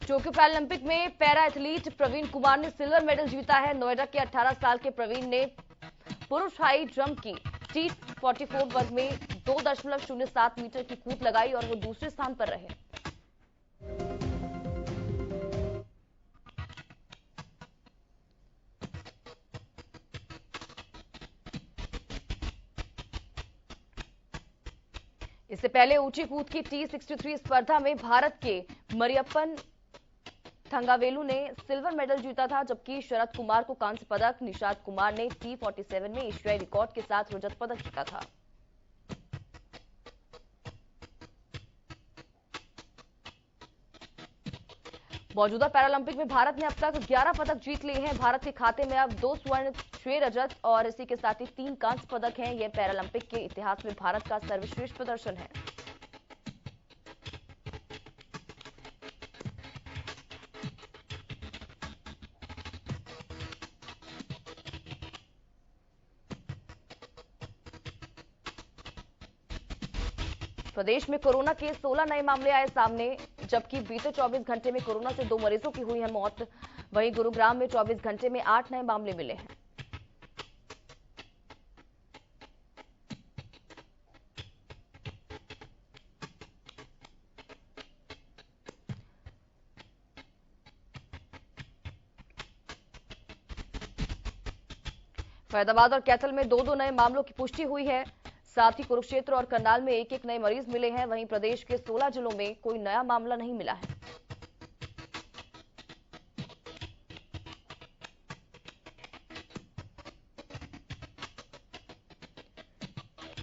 Tokyo Paralympic में para athlete Praveen Kumar ने silver medal जीता है। नोएडा के 18 साल के प्रवीण ने पुरुष हाई जंप की T44 वर्ग में 2.07 मीटर की कूद लगाई और वो दूसरे स्थान पर रहे। इससे पहले ऊंची कूद की T63 स्पर्धा में भारत के मरियप्पन थंगावेलू ने सिल्वर मेडल जीता था, जबकि शरद कुमार को कांस्य पदक, निषाद कुमार ने T47 में एशियाई रिकॉर्ड के साथ रजत पदक जीता था। मौजूदा पैरालंपिक में भारत ने अब तक 11 पदक जीत लिए हैं। भारत के खाते में अब 2 स्वर्ण, 6 रजत और इसी के साथ ही 3 कांस्य पदक हैं। यह पैरालंपिक के इतिहास में भारत का सर्वश्रेष्ठ प्रदर्शन है। प्रदेश में कोरोना के 16 नए मामले आए सामने, जबकि बीते 24 घंटे में कोरोना से 2 मरीजों की हुई है मौत। वहीं गुरुग्राम में 24 घंटे में 8 नए मामले मिले हैं। फैजाबाद और कैथल में 2-2 नए मामलों की पुष्टि हुई है। साथ ही कुरुक्षेत्र और करनाल में 1-1 नए मरीज मिले हैं। वहीं प्रदेश के 16 जिलों में कोई नया मामला नहीं मिला है।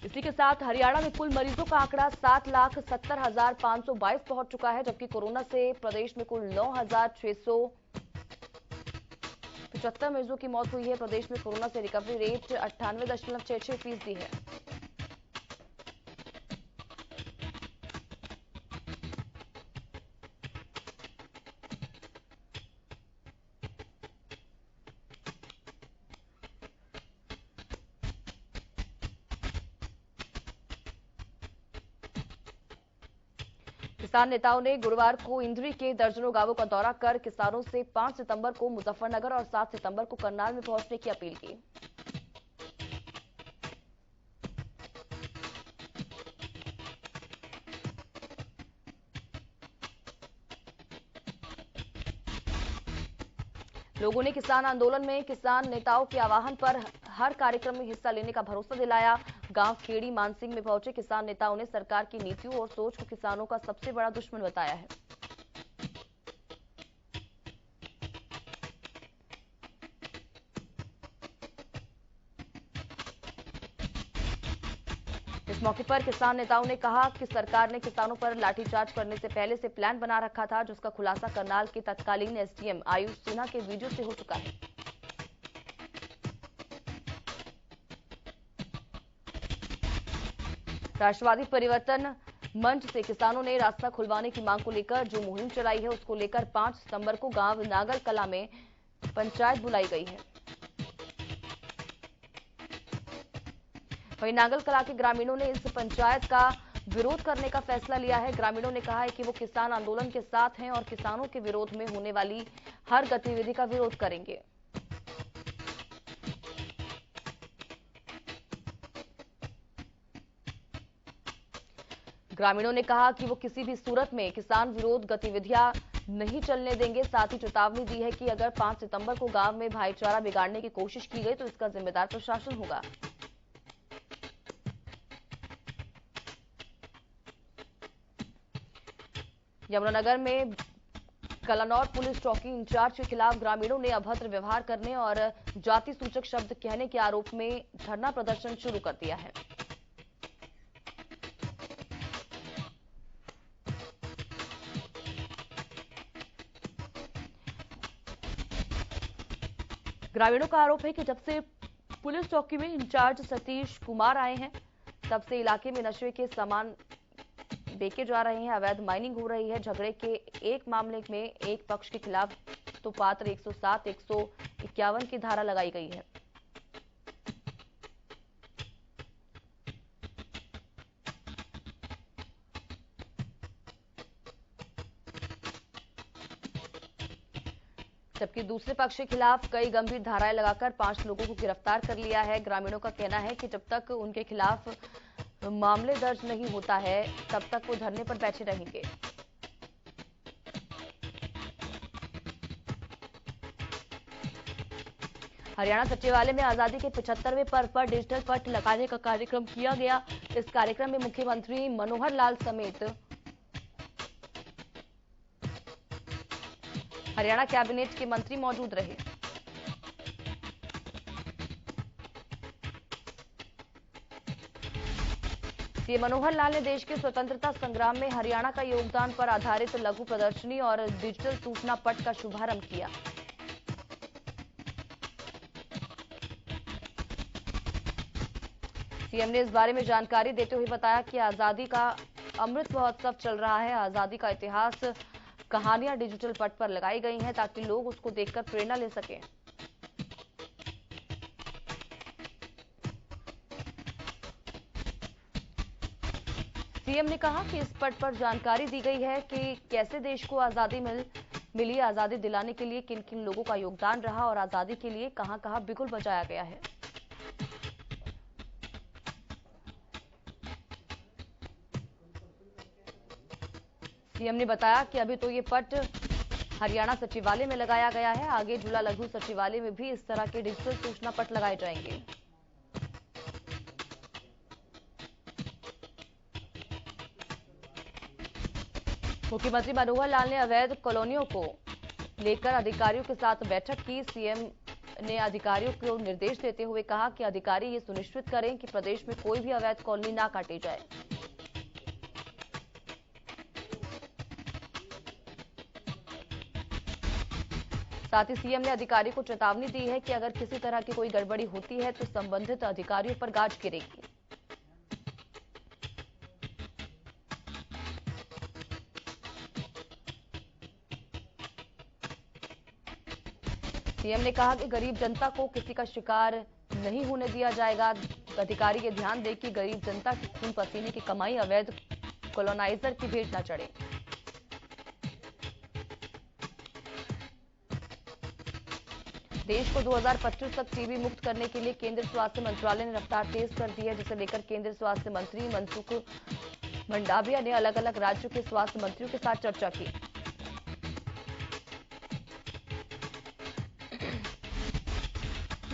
इसी के साथ हरियाणा में कुल मरीजों का आंकड़ा 7,70,522 पहुंच चुका है, जबकि कोरोना से प्रदेश में कुल 9,675 मरीजों की मौत हुई है। प्रदेश में कोरोना से रिकवरी रेट 98.66% है। किसान नेताओं ने गुरुवार को इंद्री के दर्जनों गांवों का दौरा कर किसानों से 5 सितंबर को मुजफ्फरनगर और 7 सितंबर को करनाल में पहुंचने की अपील की। लोगों ने किसान आंदोलन में किसान नेताओं के आह्वान पर हर कार्यक्रम में हिस्सा लेने का भरोसा दिलाया। गांव खेड़ी मानसिंह में पहुंचे किसान नेताओं ने सरकार की नीतियों और सोच को किसानों का सबसे बड़ा दुश्मन बताया है। इस मौके पर किसान नेताओं ने कहा कि सरकार ने किसानों पर लाठीचार्ज करने से पहले से प्लान बना रखा था, जिसका खुलासा करनाल के तत्कालीन एसडीएम आयुष सिन्हा के वीडियो से हो चुका है। राष्ट्रवादी परिवर्तन मंच से किसानों ने रास्ता खुलवाने की मांग को लेकर जो मुहिम चलाई है, उसको लेकर 5 सितंबर को गांव नागल कला में पंचायत बुलाई गई है। वहीं नागल कला के ग्रामीणों ने इस पंचायत का विरोध करने का फैसला लिया है। ग्रामीणों ने कहा है कि वो किसान आंदोलन के साथ हैं और किसानों के विरोध में होने वाली हर गतिविधि का विरोध करेंगे। ग्रामीणों ने कहा कि वो किसी भी सूरत में किसान विरोध गतिविधियां नहीं चलने देंगे। साथ ही चेतावनी दी है कि अगर 5 सितंबर को गांव में भाईचारा बिगाड़ने की कोशिश की गई तो इसका जिम्मेदार प्रशासन होगा। यमुनानगर में कलानौर पुलिस चौकी इंचार्ज के खिलाफ ग्रामीणों ने अभद्र व्यवहार करने और जाति सूचक शब्द कहने के आरोप में धरना प्रदर्शन शुरू कर दिया है। ग्रामीणों का आरोप है कि जब से पुलिस चौकी में इंचार्ज सतीश कुमार आए हैं, तब से इलाके में नशे के सामान बेचे जा रहे हैं, अवैध माइनिंग हो रही है। झगड़े के एक मामले में एक पक्ष के खिलाफ तो पात्र 107, 151 की धारा लगाई गई है। जबकि दूसरे पक्ष के खिलाफ कई गंभीर धाराएं लगाकर 5 लोगों को गिरफ्तार कर लिया है। ग्रामीणों का कहना है कि जब तक उनके खिलाफ मामले दर्ज नहीं होता है तब तक वो धरने पर बैठे रहेंगे। हरियाणा सचिवालय में आजादी के 75वें पर्व पर डिजिटल पट लगाने का कार्यक्रम किया गया। इस कार्यक्रम में मुख्यमंत्री मनोहर लाल समेत हरियाणा कैबिनेट के मंत्री मौजूद रहे। सीएम मनोहर लाल ने देश के स्वतंत्रता संग्राम में हरियाणा का योगदान पर आधारित लघु प्रदर्शनी और डिजिटल सूचना पट का शुभारंभ किया। सीएम ने इस बारे में जानकारी देते हुए बताया कि आजादी का अमृत महोत्सव चल रहा है। आजादी का इतिहास, कहानियां डिजिटल पट पर लगाई गई हैं ताकि लोग उसको देखकर प्रेरणा ले सकें। सीएम ने कहा कि इस पट पर जानकारी दी गई है कि कैसे देश को आजादी मिली, आजादी दिलाने के लिए किन किन लोगों का योगदान रहा और आजादी के लिए कहां कहां बिगुल बजाया गया है। सीएम ने बताया कि अभी तो ये पट हरियाणा सचिवालय में लगाया गया है, आगे झूला लघु सचिवालय में भी इस तरह के डिजिटल सूचना पट लगाए जाएंगे। मुख्यमंत्री मनोहर लाल ने अवैध कॉलोनियों को लेकर अधिकारियों के साथ बैठक की। सीएम ने अधिकारियों को निर्देश देते हुए कहा कि अधिकारी ये सुनिश्चित करें कि प्रदेश में कोई भी अवैध कॉलोनी ना काटी जाए। साथ ही सीएम ने अधिकारी को चेतावनी दी है कि अगर किसी तरह की कोई गड़बड़ी होती है तो संबंधित अधिकारियों पर गाज गिरेगी। सीएम ने कहा कि गरीब जनता को किसी का शिकार नहीं होने दिया जाएगा। अधिकारी ये ध्यान दें कि गरीब जनता की खून पसीने की कमाई अवैध कॉलोनाइजर की भेंट न चढ़े। देश को 2025 तक टीबी मुक्त करने के लिए केंद्र स्वास्थ्य मंत्रालय ने रफ्तार तेज कर दी है, जिसे लेकर केंद्रीय स्वास्थ्य मंत्री मनसुख मंडाविया ने अलग अलग राज्यों के स्वास्थ्य मंत्रियों के साथ चर्चा की।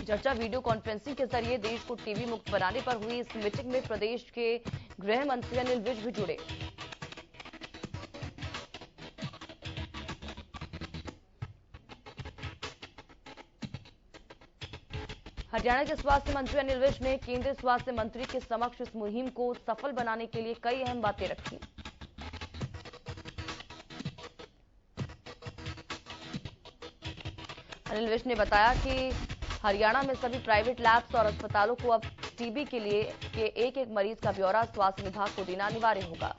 चर्चा वीडियो कॉन्फ्रेंसिंग के जरिए देश को टीबी मुक्त बनाने पर हुई। इस मीटिंग में प्रदेश के गृह मंत्री अनिल विज भी जुड़े। हरियाणा के स्वास्थ्य मंत्री अनिल विज ने केंद्रीय स्वास्थ्य मंत्री के समक्ष इस मुहिम को सफल बनाने के लिए कई अहम बातें रखी। अनिल विज ने बताया कि हरियाणा में सभी प्राइवेट लैब्स और अस्पतालों को अब टीबी के लिए एक एक मरीज का ब्यौरा स्वास्थ्य विभाग को देना अनिवार्य होगा।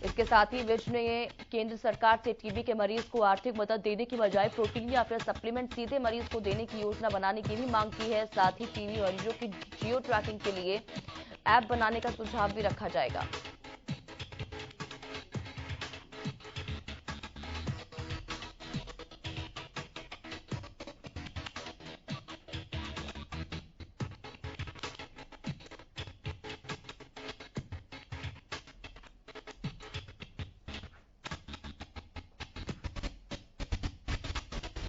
इसके साथ ही विज ने केंद्र सरकार से टीबी के मरीज को आर्थिक मदद देने की बजाय प्रोटीन या फिर सप्लीमेंट सीधे मरीज को देने की योजना बनाने की भी मांग की है। साथ ही टीबी मरीजों की जियो ट्रैकिंग के लिए ऐप बनाने का सुझाव भी रखा जाएगा।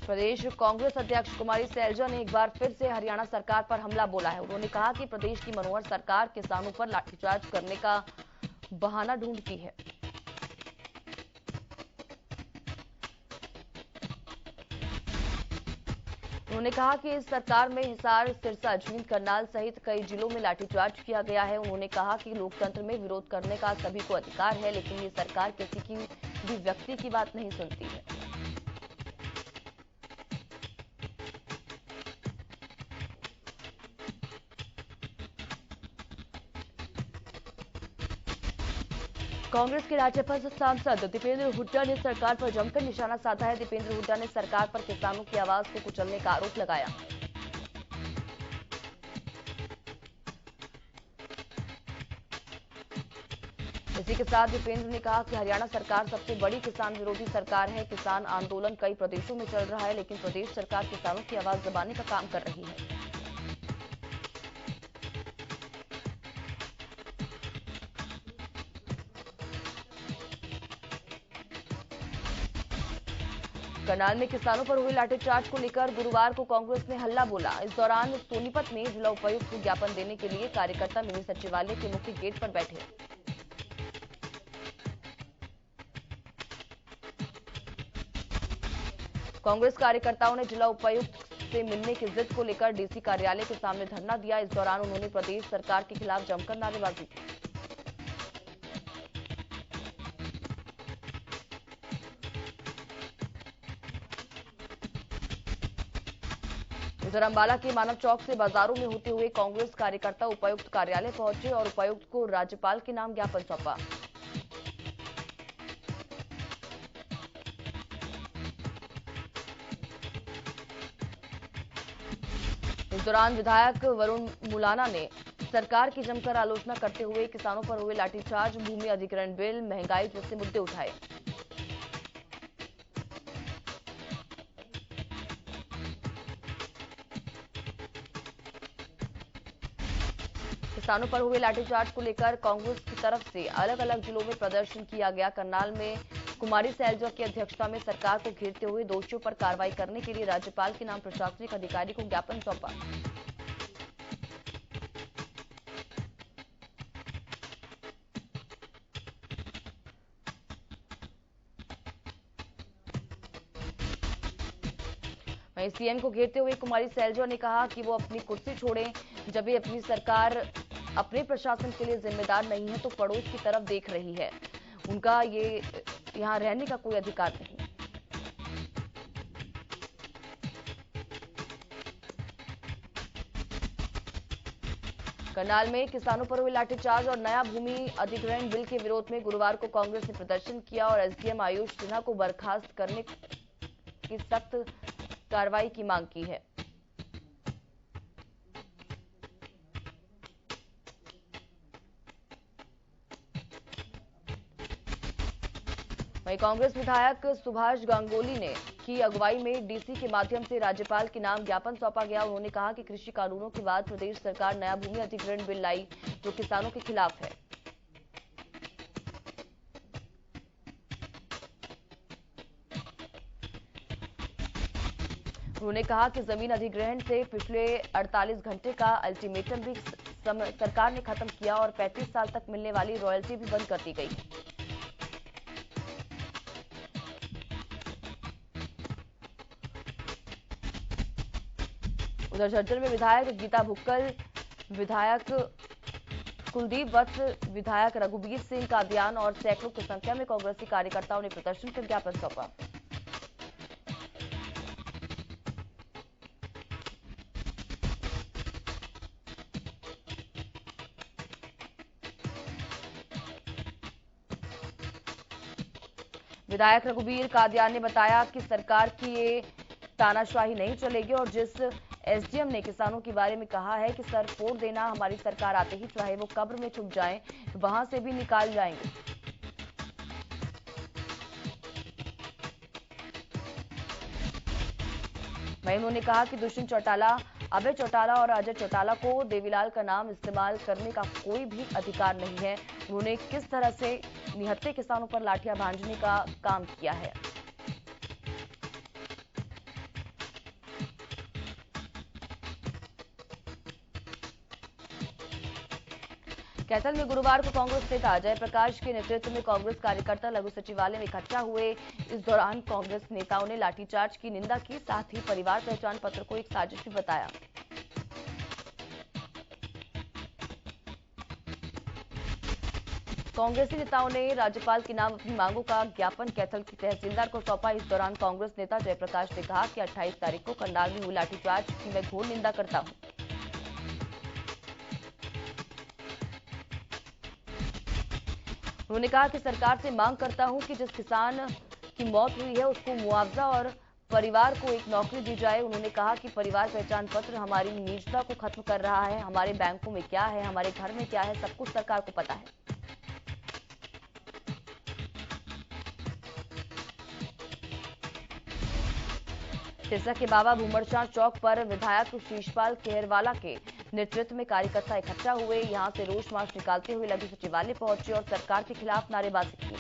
प्रदेश कांग्रेस अध्यक्ष कुमारी सैलजा ने एक बार फिर से हरियाणा सरकार पर हमला बोला है। उन्होंने कहा कि प्रदेश की मनोहर सरकार किसानों पर लाठीचार्ज करने का बहाना ढूंढती है। उन्होंने कहा कि इस सरकार में हिसार, सिरसा, जींद, करनाल सहित कई जिलों में लाठीचार्ज किया गया है। उन्होंने कहा कि लोकतंत्र में विरोध करने का सभी को अधिकार है, लेकिन ये सरकार किसी की भी व्यक्ति की बात नहीं सुनती है। कांग्रेस के राज्यसभा सांसद दीपेंद्र हुड्डा ने सरकार पर जमकर निशाना साधा है। दीपेंद्र हुड्डा ने सरकार पर किसानों की आवाज को कुचलने का आरोप लगाया। इसी के साथ दीपेंद्र ने कहा कि हरियाणा सरकार सबसे बड़ी किसान विरोधी सरकार है। किसान आंदोलन कई प्रदेशों में चल रहा है, लेकिन प्रदेश सरकार किसानों की आवाज दबाने का काम कर रही है। करनाल में किसानों पर हुए लाठीचार्ज को लेकर गुरुवार को कांग्रेस ने हल्ला बोला। इस दौरान सोनीपत में जिला उपायुक्त को ज्ञापन देने के लिए कार्यकर्ता मिनी सचिवालय के मुख्य गेट पर बैठे। कांग्रेस कार्यकर्ताओं ने जिला उपायुक्त से मिलने की जिद को लेकर डीसी कार्यालय के सामने धरना दिया। इस दौरान उन्होंने प्रदेश सरकार के खिलाफ जमकर नारेबाजी की। उधर अंबाला के मानव चौक से बाजारों में होते हुए कांग्रेस कार्यकर्ता उपायुक्त कार्यालय पहुंचे और उपायुक्त को राज्यपाल के नाम ज्ञापन सौंपा। इस दौरान विधायक वरुण मुलाना ने सरकार की जमकर आलोचना करते हुए किसानों पर हुए लाठीचार्ज, भूमि अधिग्रहण बिल, महंगाई जैसे मुद्दे उठाए। किसानों पर हुए लाठीचार्ज को लेकर कांग्रेस की तरफ से अलग अलग जिलों में प्रदर्शन किया गया। करनाल में कुमारी सैलजा की अध्यक्षता में सरकार को घेरते हुए दोषियों पर कार्रवाई करने के लिए राज्यपाल के नाम प्रशासनिक अधिकारी को ज्ञापन सौंपा। वहीं सीएम को घेरते हुए कुमारी सैलजा ने कहा कि वो अपनी कुर्सी छोड़ें। जब ये अपनी सरकार अपने प्रशासन के लिए जिम्मेदार नहीं है तो पड़ोस की तरफ देख रही है। उनका ये यहां रहने का कोई अधिकार नहीं। करनाल में किसानों पर हुए लाठीचार्ज और नया भूमि अधिग्रहण बिल के विरोध में गुरुवार को कांग्रेस ने प्रदर्शन किया और एसडीएम आयुष सिन्हा को बर्खास्त करने की सख्त कार्रवाई की मांग की है। वहीं कांग्रेस विधायक सुभाष गांगुली ने की अगुवाई में डीसी के माध्यम से राज्यपाल के नाम ज्ञापन सौंपा गया। उन्होंने कहा कि कृषि कानूनों के बाद प्रदेश सरकार नया भूमि अधिग्रहण बिल लाई जो किसानों के खिलाफ है। उन्होंने कहा कि जमीन अधिग्रहण से पिछले 48 घंटे का अल्टीमेटम भी सरकार ने खत्म किया और 35 साल तक मिलने वाली रॉयल्टी भी बंद कर दी गई। उधर झज्जर में विधायक गीता भुक्कल, विधायक कुलदीप वत्स, विधायक रघुबीर सिंह कादियान और सैकड़ों की संख्या में कांग्रेसी कार्यकर्ताओं ने प्रदर्शन कर ज्ञापन सौंपा। विधायक रघुबीर कादियान ने बताया कि सरकार की ये तानाशाही नहीं चलेगी और जिस एसडीएम ने किसानों के बारे में कहा है कि सर फोड़ देना, हमारी सरकार आते ही चाहे वो कब्र में छुप जाएं, वहां से भी निकाल जाएंगे। वहीं उन्होंने कहा कि दुष्यंत चौटाला, अभय चौटाला और अजय चौटाला को देवीलाल का नाम इस्तेमाल करने का कोई भी अधिकार नहीं है। उन्होंने किस तरह से निहत्थे किसानों पर लाठियां भांजने का काम किया है। कैथल में गुरुवार को कांग्रेस नेता जयप्रकाश के नेतृत्व में कांग्रेस कार्यकर्ता लघु सचिवालय में इकट्ठा हुए। इस दौरान कांग्रेस नेताओं ने लाठीचार्ज की निंदा की, साथ ही परिवार पहचान पत्र को एक साजिश भी बताया। कांग्रेसी नेताओं ने राज्यपाल के नाम अपनी मांगों का ज्ञापन कैथल की तहसीलदार को सौंपा। इस दौरान कांग्रेस नेता जयप्रकाश ने कहा कि 28 तारीख को करनाल में हुई लाठीचार्ज की मैं घोर निंदा करता हूं। उन्होंने कहा कि सरकार से मांग करता हूं कि जिस किसान की मौत हुई है उसको मुआवजा और परिवार को एक नौकरी दी जाए। उन्होंने कहा कि परिवार पहचान पत्र हमारी निजता को खत्म कर रहा है। हमारे बैंकों में क्या है, हमारे घर में क्या है, सब कुछ सरकार को पता है। सिरसा के बाबा भूमरचांद चौक पर विधायक शीशपाल खेरवाला के नेतृत्व में कार्यकर्ता इकट्ठा हुए। यहां से रोष मार्च निकालते हुए लगे सचिवालय पहुंचे और सरकार के खिलाफ नारेबाजी की।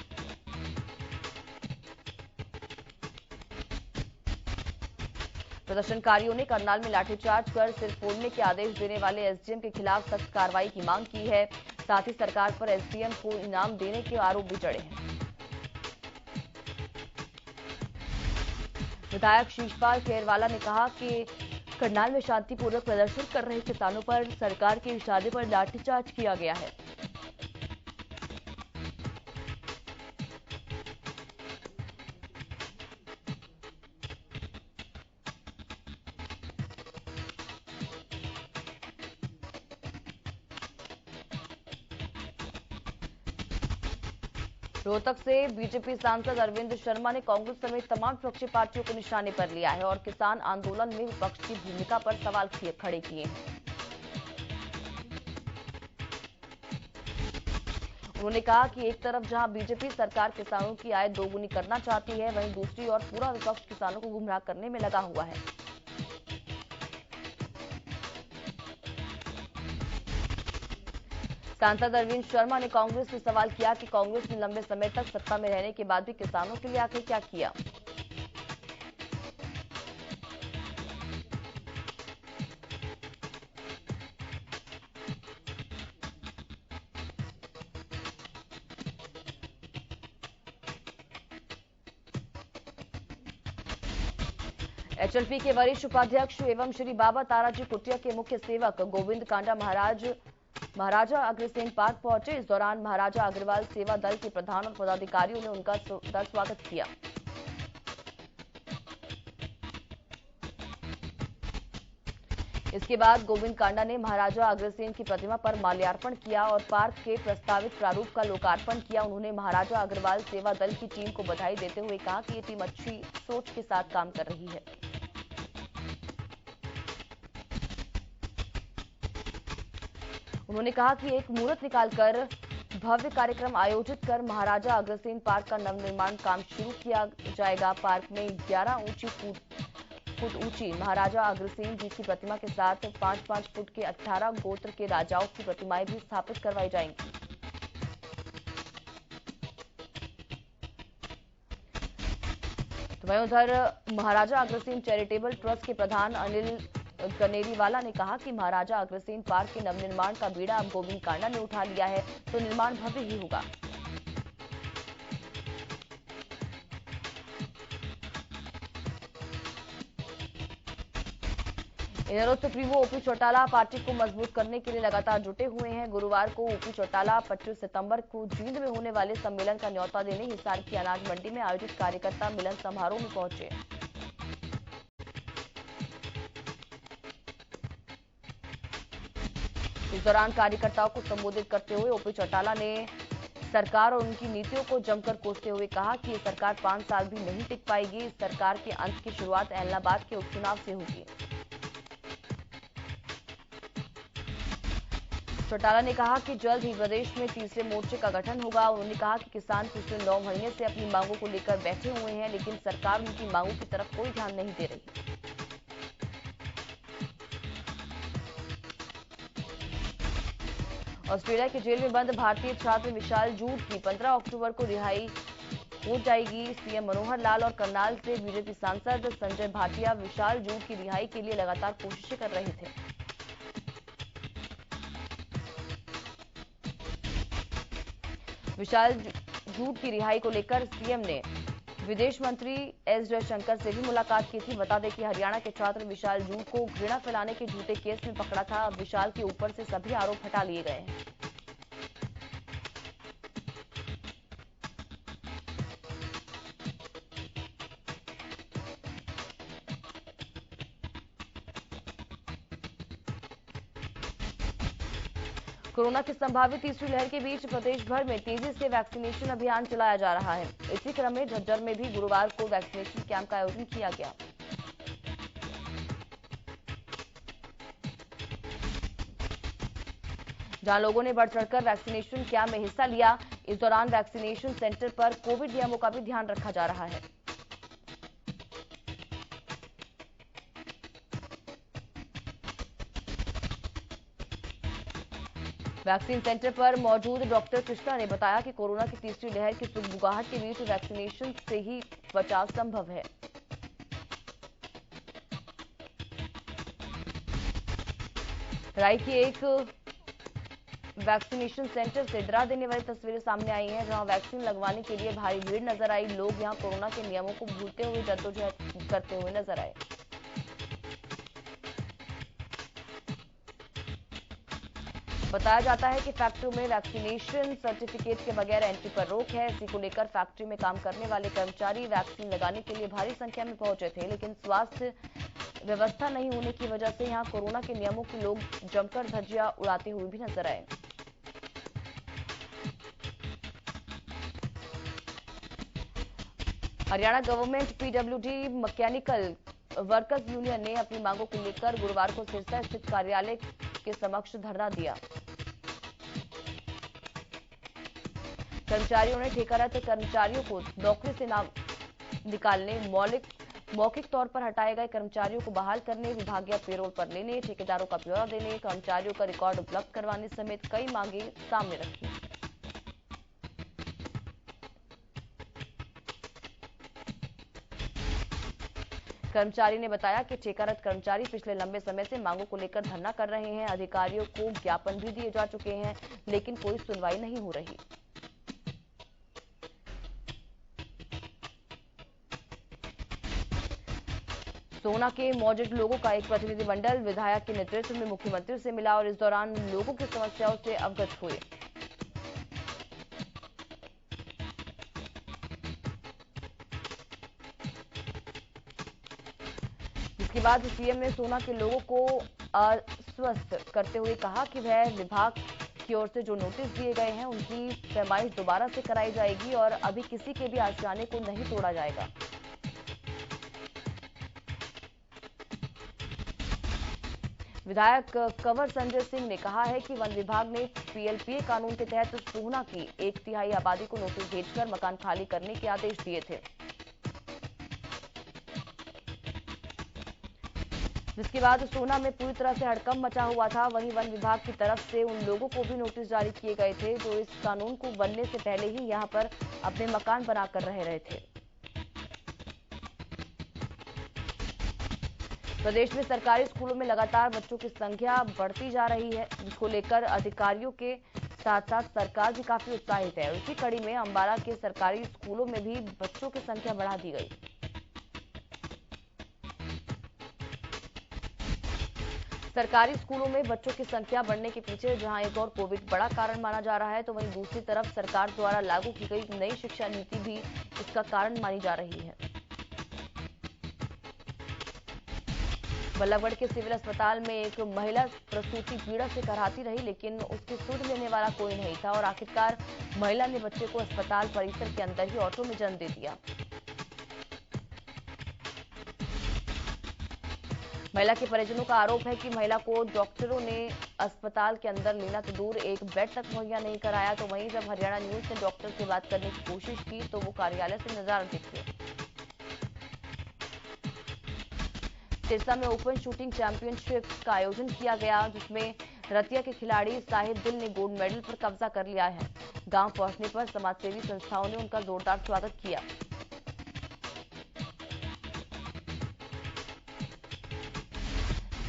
प्रदर्शनकारियों ने करनाल में लाठीचार्ज कर सिर फोड़ने के आदेश देने वाले एसडीएम के खिलाफ सख्त कार्रवाई की मांग की है। साथ ही सरकार पर एसडीएम को इनाम देने के आरोप भी चढ़े हैं। विधायक शीशपाल खेरवाला ने कहा कि करनाल में शांतिपूर्वक प्रदर्शन कर रहे किसानों पर सरकार के इशारे पर लाठीचार्ज किया गया है। रोहतक से बीजेपी सांसद अरविंद शर्मा ने कांग्रेस समेत तमाम विपक्षी पार्टियों को निशाने पर लिया है और किसान आंदोलन में विपक्ष की भूमिका पर सवाल खड़े किए हैं। उन्होंने कहा कि एक तरफ जहां बीजेपी सरकार किसानों की आय दोगुनी करना चाहती है, वहीं दूसरी ओर पूरा विपक्ष किसानों को गुमराह करने में लगा हुआ है। सांसद अरविंद शर्मा ने कांग्रेस से सवाल किया कि कांग्रेस ने लंबे समय तक सत्ता में रहने के बाद भी किसानों के लिए आखिर क्या किया। एचएलपी के वरिष्ठ उपाध्यक्ष एवं श्री बाबा ताराजी कुटिया के मुख्य सेवक गोविंद कांडा महाराजा अग्रसेन पार्क पहुंचे। इस दौरान महाराजा अग्रवाल सेवा दल के प्रधान और पदाधिकारियों ने उनका स्वागत किया। इसके बाद गोविंद कांडा ने महाराजा अग्रसेन की प्रतिमा पर माल्यार्पण किया और पार्क के प्रस्तावित प्रारूप का लोकार्पण किया। उन्होंने महाराजा अग्रवाल सेवा दल की टीम को बधाई देते हुए कहा कि ये टीम अच्छी सोच के साथ काम कर रही है। उन्होंने कहा कि एक मुहूर्त निकालकर भव्य कार्यक्रम आयोजित कर महाराजा अग्रसेन पार्क का नवनिर्माण काम शुरू किया जाएगा। पार्क में 11 फुट ऊंची महाराजा अग्रसेन जी की प्रतिमा के साथ 5-5 फुट के 18 गोत्र के राजाओं की प्रतिमाएं भी स्थापित करवाई जाएंगी। तो वहीं उधर महाराजा अग्रसेन चैरिटेबल ट्रस्ट के प्रधान अनिल कनेरीवाला ने कहा कि महाराजा अग्रसेन पार्क के नवनिर्माण का बीड़ा अब गोविंद कांडा ने उठा लिया है, तो निर्माण भव्य ही होगा। इधर सुप्रीमो ओपी चौटाला पार्टी को मजबूत करने के लिए लगातार जुटे हुए हैं। गुरुवार को ओपी चौटाला 25 सितंबर को जींद में होने वाले सम्मेलन का न्योता देने हिसार की अनाज मंडी में आयोजित कार्यकर्ता मिलन समारोह में पहुंचे। इस दौरान कार्यकर्ताओं को संबोधित करते हुए ओपी चौटाला ने सरकार और उनकी नीतियों को जमकर कोसते हुए कहा कि ये सरकार 5 साल भी नहीं टिक पाएगी। इस सरकार के अंत की शुरुआत एलनाबाद के उपचुनाव से होगी। चौटाला ने कहा कि जल्द ही प्रदेश में तीसरे मोर्चे का गठन होगा। उन्होंने कहा कि किसान पिछले 9 महीने से अपनी मांगों को लेकर बैठे हुए हैं, लेकिन सरकार उनकी मांगों की तरफ कोई ध्यान नहीं दे रही। ऑस्ट्रेलिया की जेल में बंद भारतीय छात्र विशाल जूट की 15 अक्टूबर को रिहाई हो जाएगी। सीएम मनोहर लाल और करनाल से बीजेपी सांसद संजय भाटिया विशाल जूट की रिहाई के लिए लगातार कोशिशें कर रहे थे। विशाल जूट की रिहाई को लेकर सीएम ने विदेश मंत्री एस जयशंकर से भी मुलाकात की थी। बता दें कि हरियाणा के छात्र विशाल जूट को घृणा फैलाने के झूठे केस में पकड़ा था। अब विशाल के ऊपर से सभी आरोप हटा लिए गए हैं। कोरोना की संभावित तीसरी लहर के बीच प्रदेश भर में तेजी से वैक्सीनेशन अभियान चलाया जा रहा है। इसी क्रम में झज्जर में भी गुरुवार को वैक्सीनेशन कैंप का आयोजन किया गया। जहां लोगों ने बढ़ चढ़कर वैक्सीनेशन कैंप में हिस्सा लिया। इस दौरान वैक्सीनेशन सेंटर पर कोविड नियमों का भी ध्यान रखा जा रहा है। वैक्सीन सेंटर पर मौजूद डॉक्टर कृष्णा ने बताया कि कोरोना की तीसरी लहर की सुगबुगाहट के बीच वैक्सीनेशन से ही बचाव संभव है। राय की एक वैक्सीनेशन सेंटर से डरा देने वाली तस्वीरें सामने आई हैं, जहां वैक्सीन लगवाने के लिए भारी भीड़ नजर आई। लोग यहां कोरोना के नियमों को भूलते हुए जद्दोजहद करते हुए नजर आए। बताया जाता है कि फैक्ट्री में वैक्सीनेशन सर्टिफिकेट के बगैर एंट्री पर रोक है। इसी को लेकर फैक्ट्री में काम करने वाले कर्मचारी वैक्सीन लगाने के लिए भारी संख्या में पहुंचे थे, लेकिन स्वास्थ्य व्यवस्था नहीं होने की वजह से यहां कोरोना के नियमों की लोग जमकर धज्जियां उड़ाते हुए भी नजर आए। Haryana government PWD mechanical workers union ने अपनी मांगों को लेकर गुरुवार को सिरसा स्थित कार्यालय के समक्ष धरना दिया। कर्मचारियों ने ठेकेदार कर्मचारियों को नौकरी से निकालने, मौखिक तौर पर हटाए गए कर्मचारियों को बहाल करने, विभागीय पेरोल पर लेने, ठेकेदारों का ब्यौरा देने, कर्मचारियों का रिकॉर्ड उपलब्ध करवाने समेत कई मांगे सामने रखी। कर्मचारी ने बताया कि ठेकेदार कर्मचारी पिछले लंबे समय से मांगों को लेकर धरना कर रहे हैं। अधिकारियों को ज्ञापन भी दिए जा चुके हैं, लेकिन कोई सुनवाई नहीं हो रही। सोना के मौजूद लोगों का एक प्रतिनिधिमंडल विधायक के नेतृत्व में मुख्यमंत्री से मिला और इस दौरान लोगों की समस्याओं से अवगत हुए। इसके बाद सीएम ने सोना के लोगों को आश्वस्त करते हुए कहा कि वह विभाग की ओर से जो नोटिस दिए गए हैं उनकी पैमाइश दोबारा से कराई जाएगी और अभी किसी के भी आशियाने को नहीं तोड़ा जाएगा। विधायक कंवर संजय सिंह ने कहा है कि वन विभाग ने पीएलपीए कानून के तहत सोना की 1/3 आबादी को नोटिस भेजकर मकान खाली करने के आदेश दिए थे, जिसके बाद सोना में पूरी तरह से हड़कंप मचा हुआ था। वहीं वन विभाग की तरफ से उन लोगों को भी नोटिस जारी किए गए थे जो इस कानून को बनने से पहले ही यहां पर अपने मकान बनाकर रह रहे थे। प्रदेश में सरकारी स्कूलों में लगातार बच्चों की संख्या बढ़ती जा रही है, जिसको लेकर अधिकारियों के साथ साथ सरकार भी काफी उत्साहित है। उसी कड़ी में अंबाला के सरकारी स्कूलों में भी बच्चों की संख्या बढ़ा दी गई। सरकारी स्कूलों में बच्चों की संख्या बढ़ने के पीछे जहां एक और कोविड बड़ा कारण माना जा रहा है, तो वहीं दूसरी तरफ सरकार द्वारा लागू की गई नई शिक्षा नीति भी इसका कारण मानी जा रही है। बल्लभगढ़ के सिविल अस्पताल में एक महिला प्रसूति पीड़ा से कराहती रही, लेकिन उसकी सुध लेने वाला कोई नहीं था और आखिरकार महिला ने बच्चे को अस्पताल परिसर के अंदर ही ऑटो में जन्म दे दिया। महिला के परिजनों का आरोप है कि महिला को डॉक्टरों ने अस्पताल के अंदर लेना तो दूर एक बेड तक मुहैया नहीं कराया। तो वहीं जब हरियाणा न्यूज ने डॉक्टर से बात करने की कोशिश की तो वो कार्यालय से नजर दिखे। सिरसा में ओपन शूटिंग चैंपियनशिप का आयोजन किया गया, जिसमें रतिया के खिलाड़ी साहिब दिल ने गोल्ड मेडल पर कब्जा कर लिया है। गांव पहुंचने पर समाजसेवी संस्थाओं ने उनका जोरदार स्वागत किया।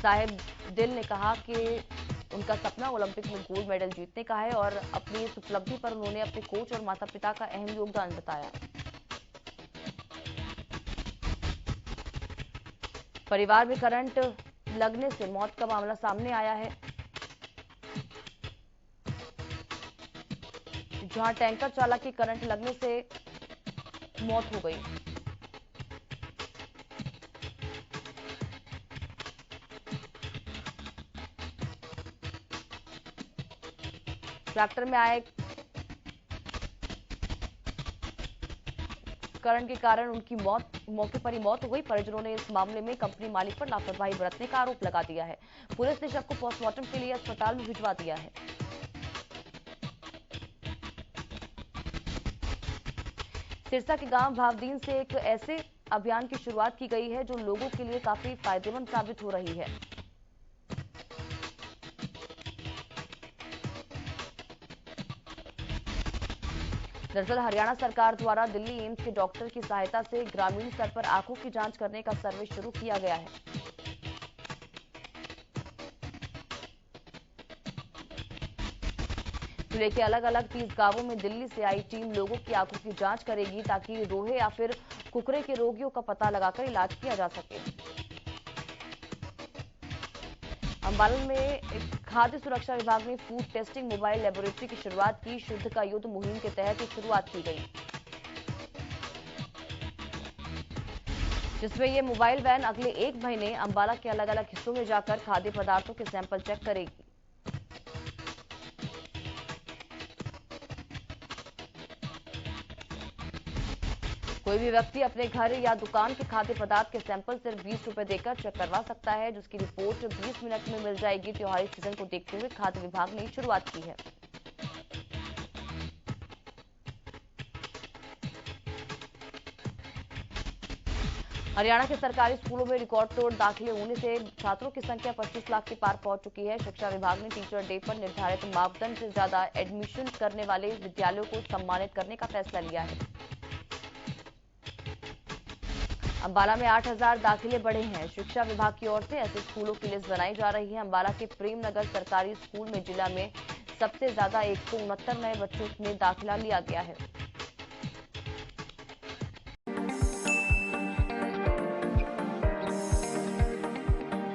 साहिब दिल ने कहा कि उनका सपना ओलंपिक में गोल्ड मेडल जीतने का है और अपनी इस उपलब्धि पर उन्होंने अपने कोच और माता पिता का अहम योगदान बताया। परिवार में करंट लगने से मौत का मामला सामने आया है, जहां टैंकर चालक की करंट लगने से मौत हो गई। ट्रैक्टर में आए करंट के कारण उनकी मौके पर ही मौत हो गई। परिजनों ने इस मामले में कंपनी मालिक पर लापरवाही बरतने का आरोप लगा दिया है। पुलिस ने शव को पोस्टमार्टम के लिए अस्पताल में भिजवा दिया है। सिरसा के गांव भावदीन से एक ऐसे अभियान की शुरुआत की गई है जो लोगों के लिए काफी फायदेमंद साबित हो रही है। दरअसल हरियाणा सरकार द्वारा दिल्ली एम्स के डॉक्टर की सहायता से ग्रामीण स्तर पर आंखों की जांच करने का सर्वे शुरू किया गया है। जिले के अलग अलग 30 गांवों में दिल्ली से आई टीम लोगों की आंखों की जांच करेगी ताकि रोहे या फिर कुकरे के रोगियों का पता लगाकर इलाज किया जा सके। अंबाला में खाद्य सुरक्षा विभाग ने फूड टेस्टिंग मोबाइल लेबोरेटरी की शुरुआत की। शुद्ध का युद्ध मुहिम के तहत शुरुआत की गई, जिसमें ये मोबाइल वैन अगले 1 महीने अंबाला के अलग अलग हिस्सों में जाकर खाद्य पदार्थों के सैंपल चेक करेगी। कोई भी व्यक्ति अपने घर या दुकान के खाद्य पदार्थ के सैंपल सिर्फ 20 रुपए देकर चेक करवा सकता है, जिसकी रिपोर्ट 20 मिनट में मिल जाएगी। त्योहारी सीजन को देखते हुए खाद्य विभाग ने शुरुआत की है। हरियाणा के सरकारी स्कूलों में रिकॉर्ड तोड़ दाखिले होने से छात्रों की संख्या 25 लाख के पार पहुंच चुकी है। शिक्षा विभाग ने टीचर डे पर निर्धारित मापदंड से ज्यादा एडमिशन करने वाले विद्यालयों को सम्मानित करने का फैसला लिया है। अंबाला में 8000 दाखिले बढ़े हैं। शिक्षा विभाग की ओर से ऐसे स्कूलों की लिस्ट बनाई जा रही है। अंबाला के प्रेमनगर सरकारी स्कूल में जिला में सबसे ज्यादा 169 नए बच्चों में दाखिला लिया गया है।